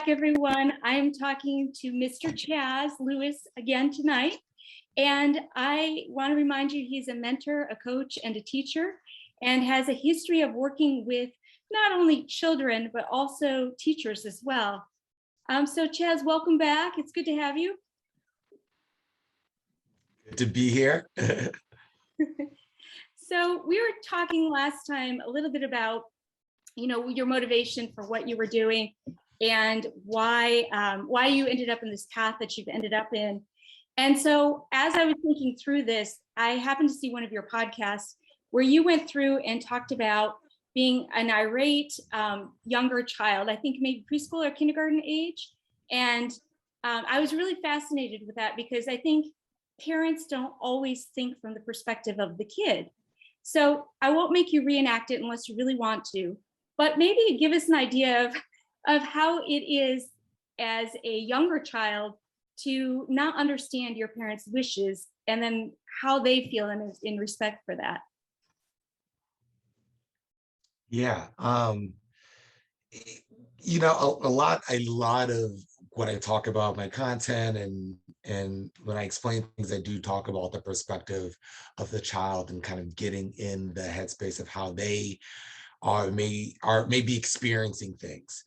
back, everyone. I'm talking to Mr. Chazz Lewis again tonight. And I want to remind you, he's a mentor, a coach, and a teacher, and has a history of working with not only children, but also teachers as well. So Chazz, welcome back. It's good to have you. Good to be here. So we were talking last time a little bit about, your motivation for what you were doing and why you ended up in this path that you've ended up in. And so as I was thinking through this, I happened to see one of your podcasts where you went through and talked about being an irate younger child, I think maybe preschool or kindergarten age. And I was really fascinated with that because I think parents don't always think from the perspective of the kid. So I won't make you reenact it unless you really want to, but maybe give us an idea of how it is as a younger child to not understand your parents' wishes and then how they feel in respect for that. Yeah. A lot of when I talk about my content and when I explain things, I do talk about the perspective of the child and kind of getting in the headspace of how they may be experiencing things.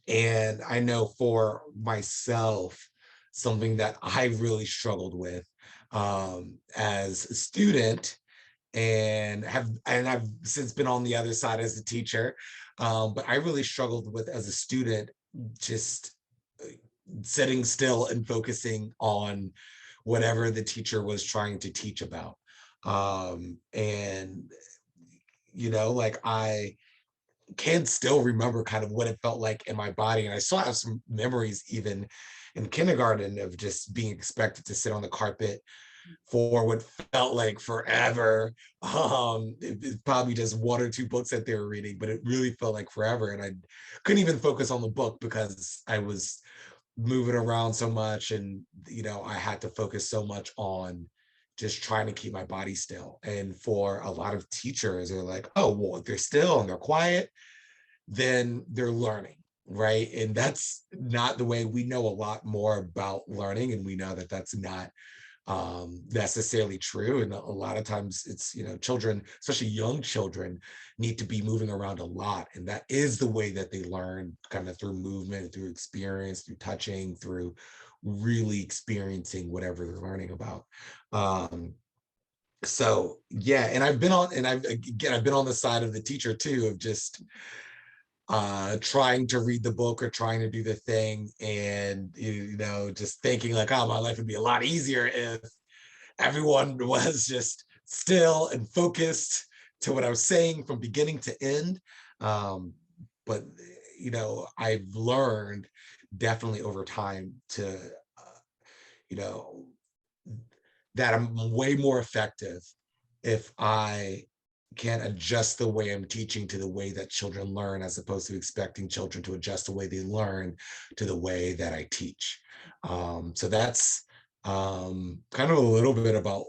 And I know for myself, something that I really struggled with as a student, and I've since been on the other side as a teacher, but I really struggled with as a student, just sitting still and focusing on whatever the teacher was trying to teach about. And I can still remember kind of what it felt like in my body. And I still have some memories even in kindergarten of just being expected to sit on the carpet for what felt like forever. It's probably just one or two books that they were reading, but it really felt like forever. And I couldn't even focus on the book because I was moving around so much. And, I had to focus so much on just trying to keep my body still. And for a lot of teachers, they're like, oh, well, if they're still and they're quiet, then they're learning, right? And that's not the way. We know a lot more about learning, and we know that that's not necessarily true. And a lot of times it's, children, especially young children, need to be moving around a lot. And that is the way that they learn, kind of through movement, through experience, through touching, through really experiencing whatever they're learning about. So yeah, and I've been on the side of the teacher too, of just trying to read the book or trying to do the thing, and just thinking like, oh, my life would be a lot easier if everyone was just still and focused to what I was saying from beginning to end. But I've learned definitely over time to that I'm way more effective if I can adjust the way I'm teaching to the way that children learn, as opposed to expecting children to adjust the way they learn to the way that I teach. So that's kind of a little bit about,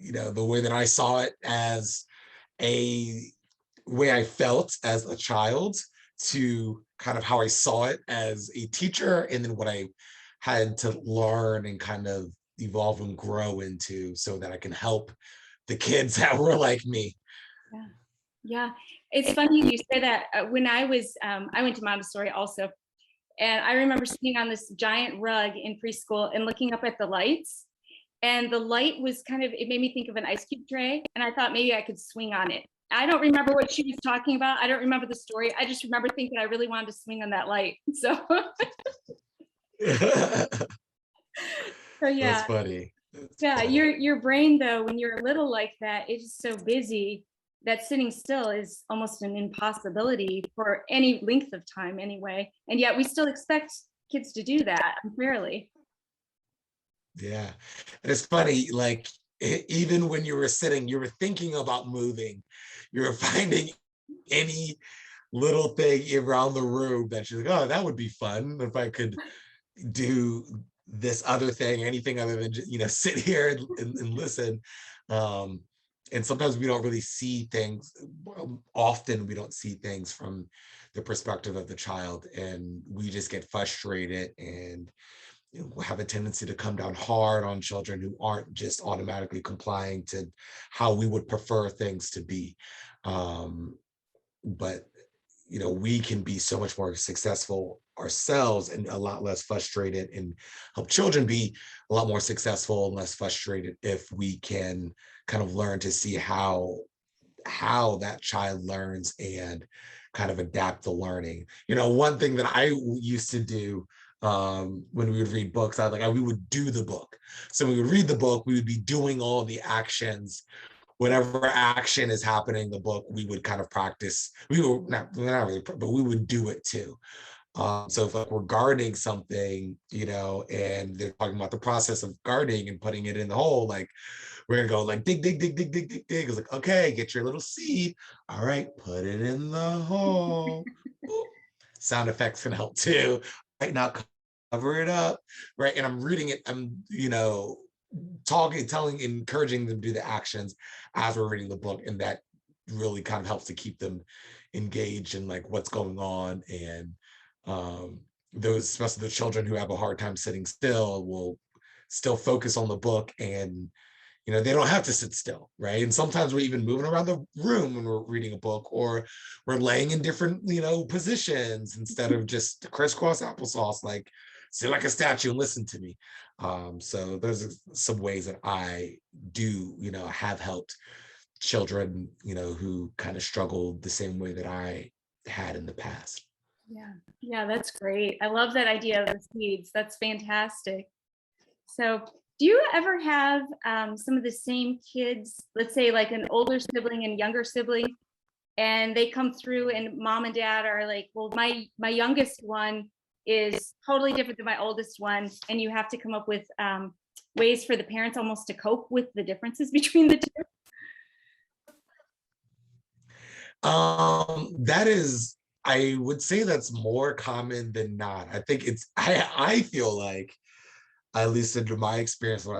the way that I saw it as a way I felt as a child, to kind of how I saw it as a teacher, and then what I had to learn and kind of evolve and grow into so that I can help the kids that were like me. Yeah. It's funny you say that. When I went to Montessori also, and I remember sitting on this giant rug in preschool and looking up at the lights, and the light was it made me think of an ice cube tray, and I thought maybe I could swing on it. I don't remember what she was talking about. I don't remember the story. I just remember thinking I really wanted to swing on that light. So so yeah. That's funny. Your brain though, when you're little like that, it's just so busy that sitting still is almost an impossibility for any length of time anyway. And yet we still expect kids to do that unfairly. Yeah. And it's funny, like, even when you were sitting, you were thinking about moving. You were finding any little thing around the room that you're like, oh, that would be fun if I could do this other thing, anything other than sit here and listen. and sometimes we don't really see things, often we don't see things from the perspective of the child, and we just get frustrated and have a tendency to come down hard on children who aren't just automatically complying to how we would prefer things to be. But we can be so much more successful ourselves and a lot less frustrated, and help children be a lot more successful and less frustrated if we can kind of learn to see how that child learns and kind of adapt the learning. One thing that I used to do, when we would read books, we would do the book. So we would read the book, we would be doing all the actions. Whatever action is happening in the book, we would kind of practice. We were not really, but we would do it too. So if we're gardening something, and they're talking about the process of gardening and putting it in the hole, we're gonna go dig, dig, dig, dig, dig, dig, dig. It's okay, get your little seed. All right, put it in the hole. Sound effects can help too. Right now, cover it up. Right, and I'm reading it. I'm talking, telling, encouraging them to do the actions as we're reading the book, and that really kind of helps to keep them engaged in what's going on. And those, especially the children who have a hard time sitting still, will still focus on the book, and they don't have to sit still, right? And sometimes we're even moving around the room when we're reading a book, or we're laying in different positions instead of just crisscross applesauce, sit like a statue and listen to me. So those are some ways that I do have helped children who kind of struggled the same way that I had in the past. Yeah, that's great. I love that idea of the seeds. That's fantastic. So, do you ever have some of the same kids, let's say like an older sibling and younger sibling, and they come through and mom and dad are like, well, my youngest one is totally different than my oldest one, and you have to come up with ways for the parents almost to cope with the differences between the two? That is, I would say that's more common than not. I think I feel like, at least in my experience, what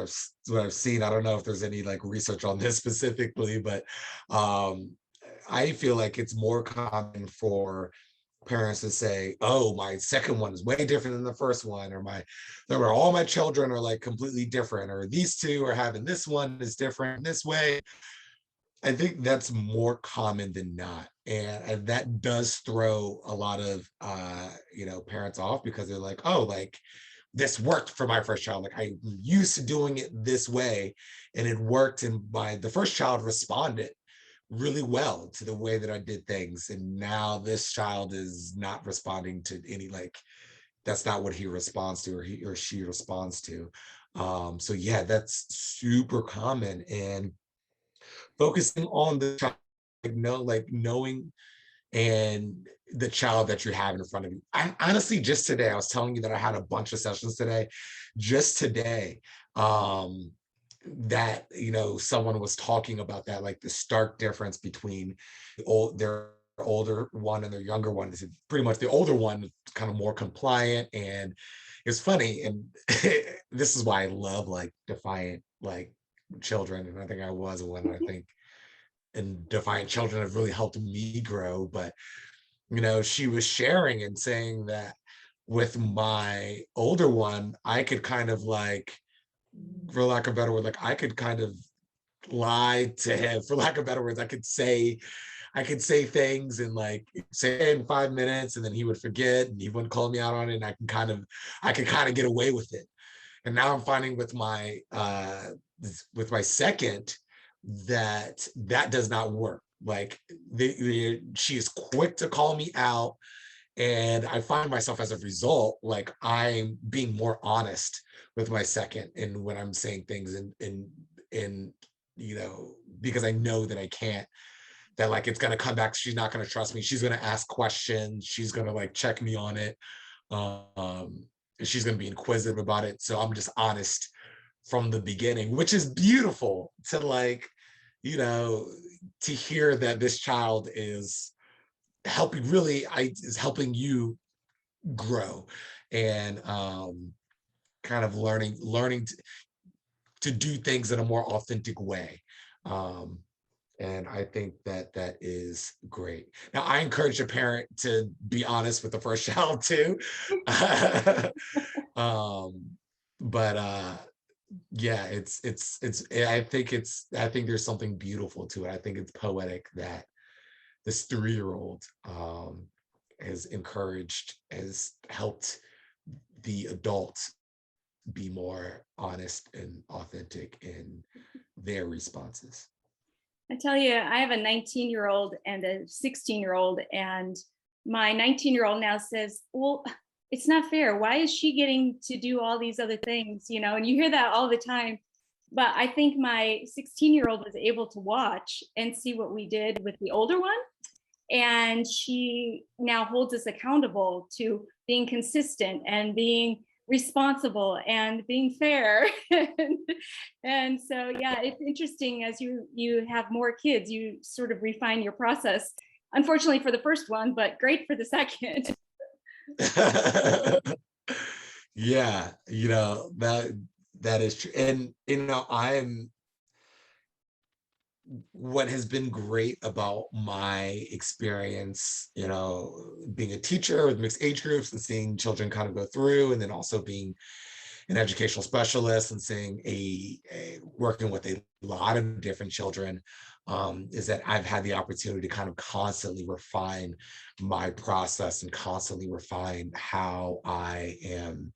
I've seen, I don't know if there's any research on this specifically, but I feel like it's more common for parents to say, oh, my second one is way different than the first one, or all my children are completely different, or these two are having, this one is different this way. I think that's more common than not. And that does throw a lot of parents off, because they're like, oh, this worked for my first child. I'm used to doing it this way, and it worked. And the first child responded really well to the way that I did things. And now this child is not responding to any, that's not what he responds to, or he or she responds to. So yeah, that's super common. And focusing on the child, knowing and the child that you have in front of you. I honestly, just today, I was telling you that I had a bunch of sessions today, just today, that someone was talking about that, the stark difference between their older one and their younger one. Is pretty much the older one is kind of more compliant, and it's funny, and this is why I love defiant children, and I think I was one. I think, and defiant children have really helped me grow. But she was sharing and saying that with my older one, I could kind of for lack of a better word, I could kind of lie to him, for lack of better words. I could say things and say it in 5 minutes, and then he would forget, and he wouldn't call me out on it, and I could kind of get away with it. And now I'm finding with my second, that does not work. She is quick to call me out, and I find myself, as a result, I'm being more honest with my second, and when I'm saying things, and because I know that I can't, that it's going to come back. She's not going to trust me. She's going to ask questions. She's going to check me on it. She's going to be inquisitive about it. So I'm just honest from the beginning, which is beautiful to to hear that this child is helping you grow, and kind of learning to do things in a more authentic way. And I think that that is great. Now, I encourage a parent to be honest with the first child too. um, but yeah, I think there's something beautiful to it. I think it's poetic that this 3-year-old has helped the adults be more honest and authentic in their responses. I tell you, I have a 19-year-old and a 16-year-old, and my 19-year-old now says, well, it's not fair. Why is she getting to do all these other things? You know, and you hear that all the time. But I think my 16-year-old was able to watch and see what we did with the older one. And she now holds us accountable to being consistent and being responsible and being fair. And so yeah, it's interesting as you have more kids, you sort of refine your process, unfortunately for the first one, but great for the second. Yeah, that is true. And what has been great about my experience, being a teacher with mixed age groups and seeing children kind of go through, and then also being an educational specialist and seeing working with a lot of different children, is that I've had the opportunity to kind of constantly refine my process and constantly refine how I'm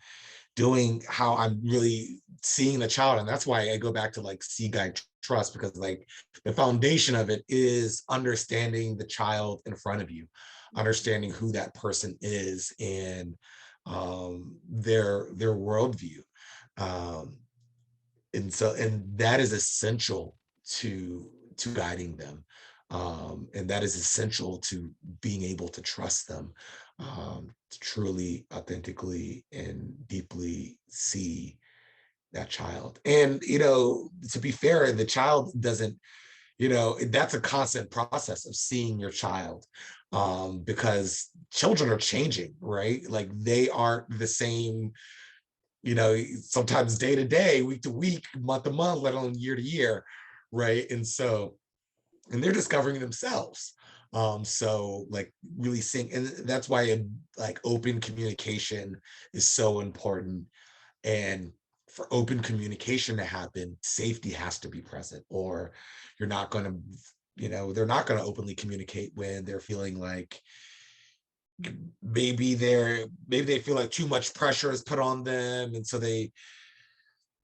really seeing the child. And that's why I go back to like see, guide, trust, because like the foundation of it is understanding the child in front of you, understanding who that person is and their worldview. Um, and that is essential to guiding them. And that is essential to being able to trust them, to truly, authentically, and deeply see that child. And, to be fair, the child doesn't, that's a constant process of seeing your child, because children are changing, right? Like they aren't the same, sometimes day to day, week to week, month to month, let alone year to year, right? And they're discovering themselves. So like really seeing, and that's why like open communication is so important. And for open communication to happen, safety has to be present, or you're not going to, they're not going to openly communicate when they're feeling like maybe they feel like too much pressure is put on them, and so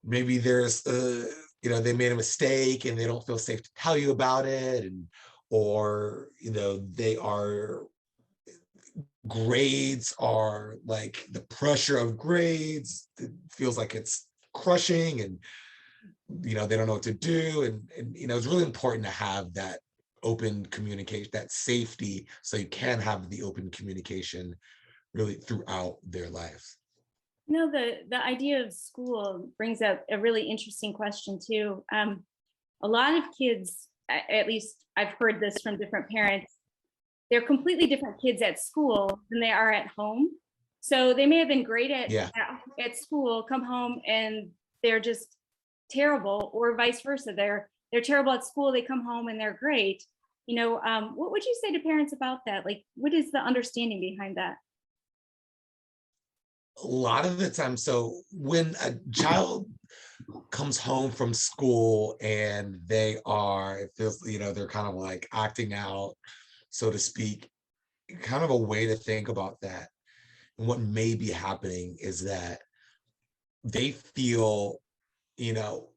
maybe there's they made a mistake and they don't feel safe to tell you about it, or they are grades are like the pressure of grades, it feels like it's crushing, and they don't know what to do, and it's really important to have that open communication, that safety, so you can have the open communication really throughout their lives. The idea of school brings up a really interesting question too. A lot of kids, at least I've heard this from different parents, they're completely different kids at school than they are at home. So they may have been great Yeah. at school, come home and they're just terrible, or vice versa. They're terrible at school, they come home and they're great. What would you say to parents about that? Like, what is the understanding behind that? A lot of the time, so when a child comes home from school and it feels, they're kind of like acting out, so to speak, kind of a way to think about that. And what may be happening is that they feel,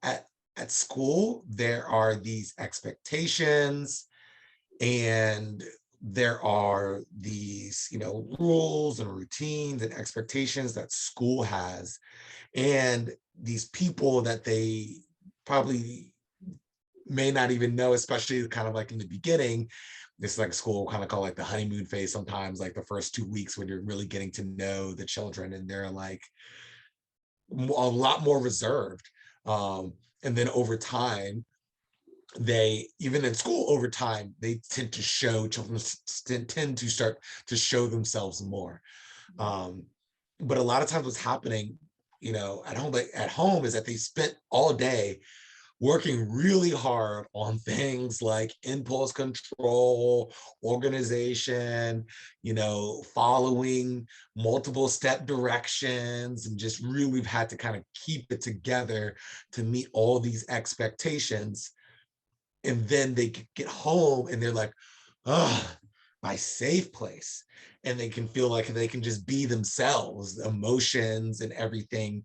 at school, there are these expectations and there are these, rules and routines and expectations that school has. And these people that they probably may not even know, especially kind of like in the beginning, this like school kind of call like the honeymoon phase sometimes, like the first 2 weeks when you're really getting to know the children and they're like a lot more reserved. And then over time, even in school over time, they tend to show, children tend to start to show themselves more. But a lot of times what's happening, at home is that they spent all day working really hard on things like impulse control, organization, following multiple step directions, and just really we've had to kind of keep it together to meet all these expectations. And then they get home and they're like, oh, my safe place. And they can feel like they can just be themselves, emotions and everything,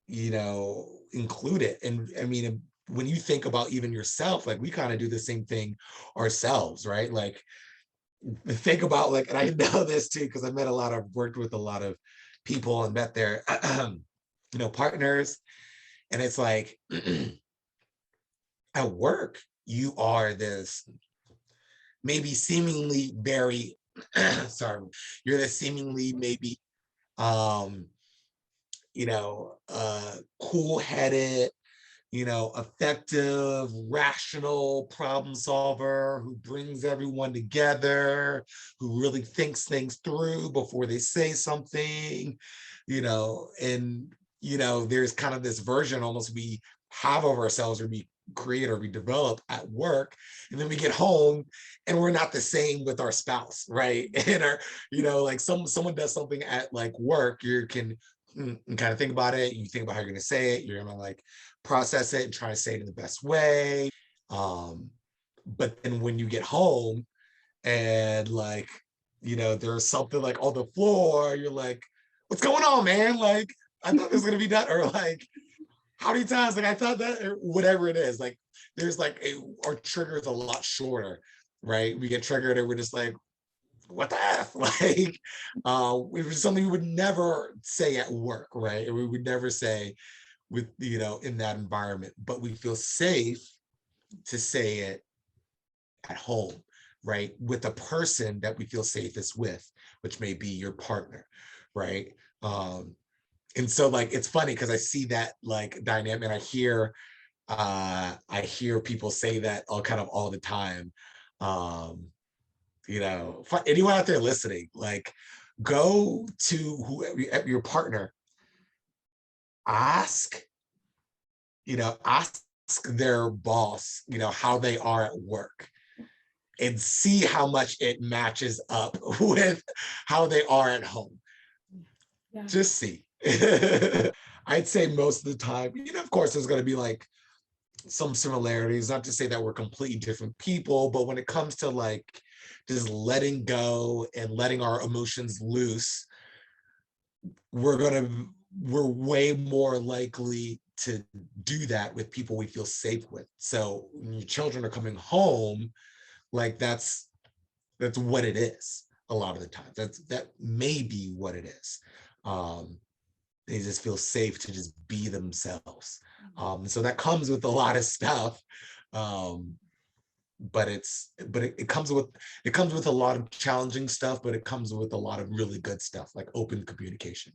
included. And I mean, when you think about even yourself, like we kind of do the same thing ourselves, right? Like think about like, and I know this too, because worked with a lot of people and met their, partners. And it's like at work, you are this maybe seemingly very, sorry, you're this seemingly maybe, cool-headed, effective, rational problem solver who brings everyone together, who really thinks things through before they say something, and, there's kind of this version almost we have of ourselves or we create or we develop at work. And then we get home and we're not the same with our spouse, right? And like someone does something at like work, you can kind of think about it. You think about how you're going to say it. You're going to like process it and try to say it in the best way. But then when you get home and like, there's something like on the floor, you're like, what's going on, man? Like, I thought this was going to be done. Or like, how many times? Like, I thought that, or whatever it is. Like, there's like, our trigger is a lot shorter, right? We get triggered and we're just like, what the F? Like, it was something we would never say at work, right? And we would never say with, in that environment, but we feel safe to say it at home, right? With a person that we feel safest with, which may be your partner, right? And so like, it's funny because I see that like dynamic and I hear people say that all the time. For anyone out there listening, like go to your partner, ask their boss, how they are at work and see how much it matches up with how they are at home. Yeah. Just see. I'd say most of the time, of course, there's going to be like some similarities, not to say that we're completely different people, but when it comes to like just letting go and letting our emotions loose, we're way more likely to do that with people we feel safe with. So when your children are coming home, like that's what it is a lot of the time. That may be what it is. They just feel safe to just be themselves. So that comes with a lot of stuff. But it comes with a lot of challenging stuff, but it comes with a lot of really good stuff, like open communication.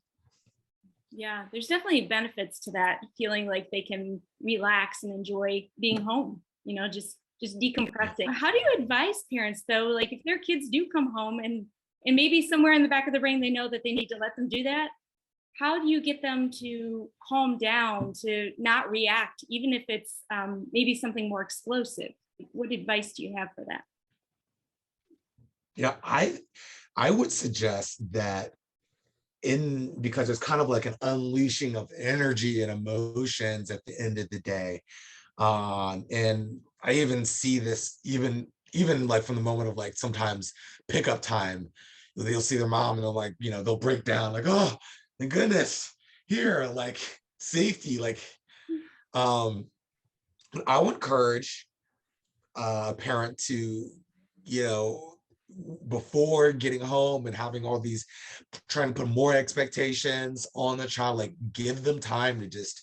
Yeah, there's definitely benefits to that, feeling like they can relax and enjoy being home, just decompressing. How do you advise parents though, like if their kids do come home and maybe somewhere in the back of the brain they know that they need to let them do that? How do you get them to calm down, to not react, even if it's maybe something more explosive? What advice do you have for that? Yeah, I would suggest that because it's kind of like an unleashing of energy and emotions at the end of the day. And I even see this even like from the moment of like sometimes pickup time, they'll see their mom and they'll like, they'll break down like, oh, my goodness, here, like safety, like, I would encourage a parent to, before getting home and having all these, trying to put more expectations on the child, like give them time to just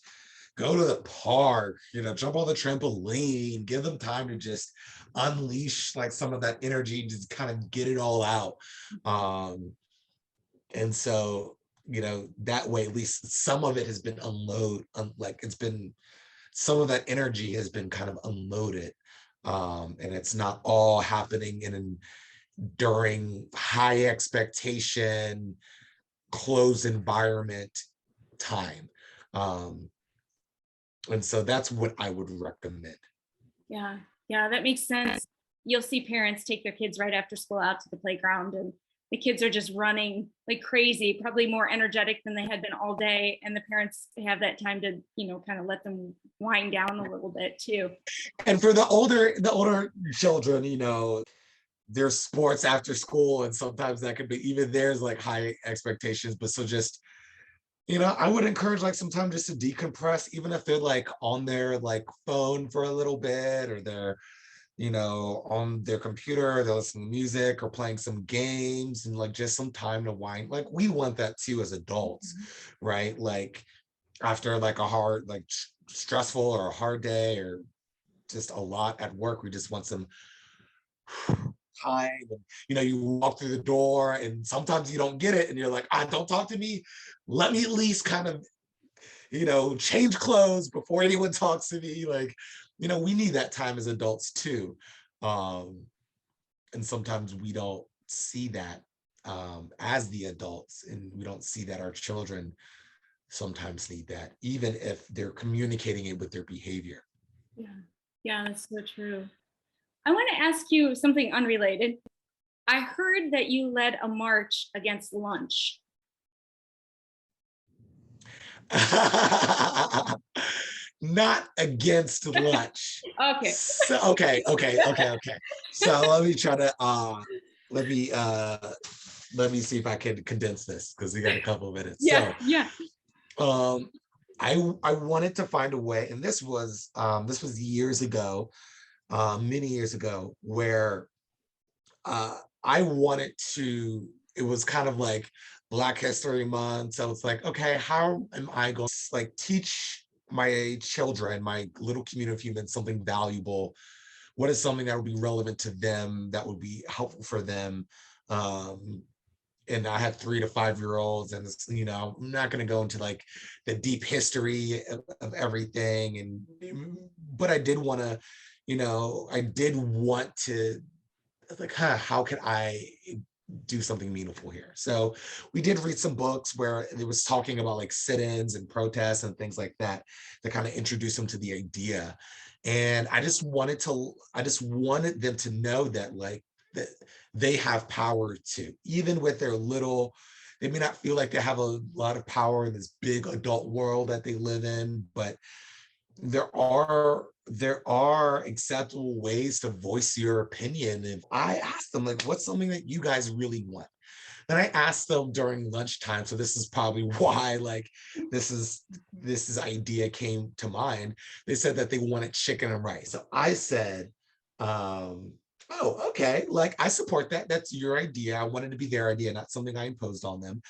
go to the park, jump on the trampoline, give them time to just unleash like some of that energy, just kind of get it all out. And so, that way, at least some of it has been some of that energy has been kind of unloaded. And it's not all happening during high expectation, closed environment time. And so that's what I would recommend. Yeah, yeah, that makes sense. You'll see parents take their kids right after school out to the playground, and the kids are just running like crazy, probably more energetic than they had been all day. And the parents have that time to, kind of let them wind down a little bit too. And for the older children, there's sports after school, and sometimes that could be, even there's like high expectations. But so just, I would encourage like some time just to decompress, even if they're like on their like phone for a little bit, or they're, on their computer, they're listening to music or playing some games, and like just some time to wind. Like we want that too as adults, right? Like after like a hard, like stressful or a hard day, or just a lot at work, we just want some time. And you walk through the door and sometimes you don't get it, and you're like, don't talk to me, let me at least kind of change clothes before anyone talks to me. Like, we need that time as adults too. And sometimes we don't see that as the adults, and we don't see that our children sometimes need that, even if they're communicating it with their behavior. Yeah, yeah, that's so true. I want to ask you something unrelated. I heard that you led a march against lunch. Not against lunch. Okay. So okay. So let me try to let me see if I can condense this, because we got a couple of minutes. Yeah, So yeah. I wanted to find a way, and this was years ago, many years ago, where I wanted to, it was kind of like Black History Month. So it's like, okay, how am I going to like teach my children, my little community of humans, something valuable? What is something that would be relevant to them, that would be helpful for them? And I had 3 to 5 year olds, and I'm not going to go into like the deep history of everything, but I did want to, like, how can I do something meaningful here? So we did read some books where it was talking about like sit-ins and protests and things like that, that kind of introduced them to the idea. And I just wanted them to know that, like, that they have power too, even with their little, they may not feel like they have a lot of power in this big adult world that they live in, but there are acceptable ways to voice your opinion. And I asked them, like, what's something that you guys really want? And I asked them during lunchtime. So this is probably why, like, this idea came to mind. They said that they wanted chicken and rice. So I said, oh, okay, like, I support that. That's your idea. I wanted to be their idea, not something I imposed on them.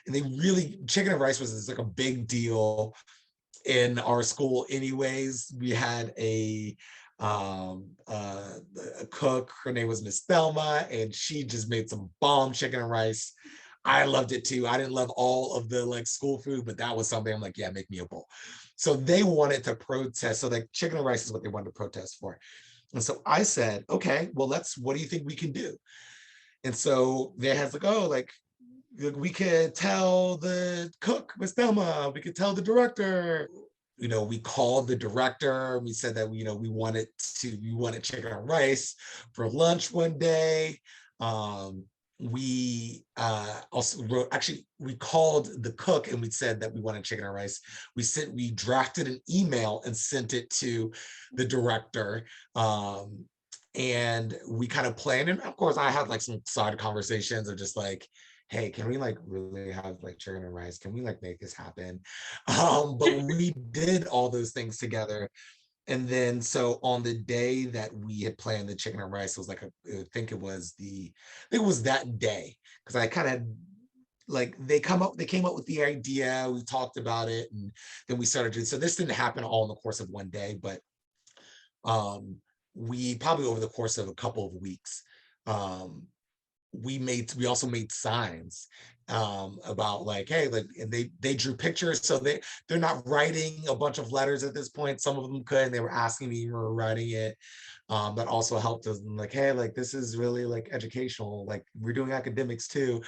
And they really, chicken and rice was like a big deal in our school anyways. We had a cook, her name was Miss Thelma, and she just made some bomb chicken and rice. I loved it too. I didn't love all of the like school food, but that was something I'm like, yeah, make me a bowl. So they wanted to protest. So like chicken and rice is what they wanted to protest for. And so I said, okay, well, what do you think we can do? And so they had like, oh, like, we could tell the cook, Miss Thelma, we could tell the director. We called the director. We said that we wanted chicken and rice for lunch one day. We also wrote, actually, we called the cook and we said that we wanted chicken and rice. We drafted an email and sent it to the director. And we kind of planned, and of course I had like some side conversations of just like, hey, can we like really have like chicken and rice? Can we like make this happen? But we did all those things together. And then so on the day that we had planned the chicken and rice, it was like I think it was that day, because I kind of like, they came up with the idea, we talked about it, and then we started to, so this didn't happen all in the course of one day, but we probably over the course of a couple of weeks, we also made signs about like, hey, like, and they drew pictures, so they're not writing a bunch of letters at this point. Some of them could, and they were asking me, we were writing it. That also helped us, like, hey, like, this is really like educational, like we're doing academics too.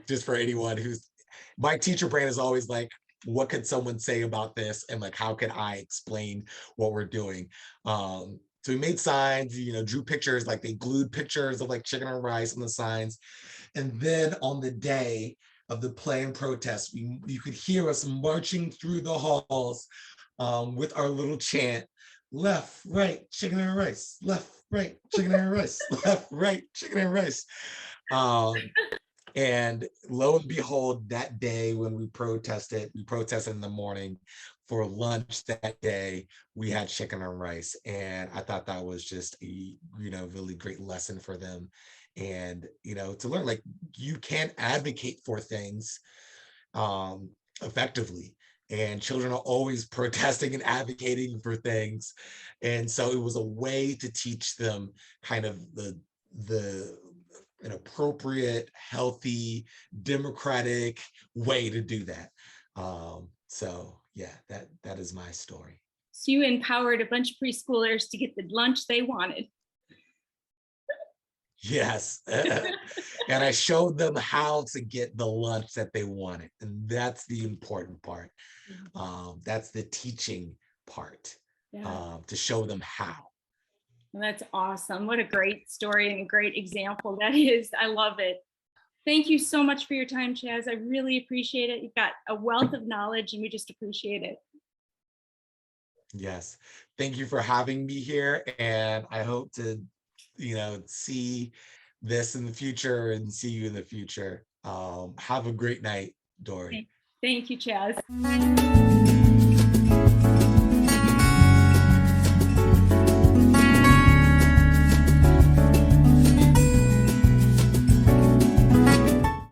Just for anyone who's, my teacher brain is always like, what could someone say about this, and like how could I explain what we're doing. So we made signs, drew pictures, like they glued pictures of like chicken and rice on the signs. And then on the day of the play and protest, you could hear us marching through the halls with our little chant, left, right, chicken and rice, left, right, chicken and rice, left, right, chicken and rice. And lo and behold, that day when we protested in the morning. For lunch that day, we had chicken and rice. And I thought that was just a, really great lesson for them. And, to learn, like, you can advocate for things effectively. And children are always protesting and advocating for things. And so it was a way to teach them kind of an appropriate, healthy, democratic way to do that. So yeah, that is my story. So you empowered a bunch of preschoolers to get the lunch they wanted. Yes. And I showed them how to get the lunch that they wanted. And that's the important part. That's the teaching part, to show them how. Well, that's awesome. What a great story and a great example that is. I love it. Thank you so much for your time, Chazz. I really appreciate it. You've got a wealth of knowledge and we just appreciate it. Yes. Thank you for having me here. And I hope to, see this in the future and see you in the future. Have a great night, Dori. Thank you, Chazz.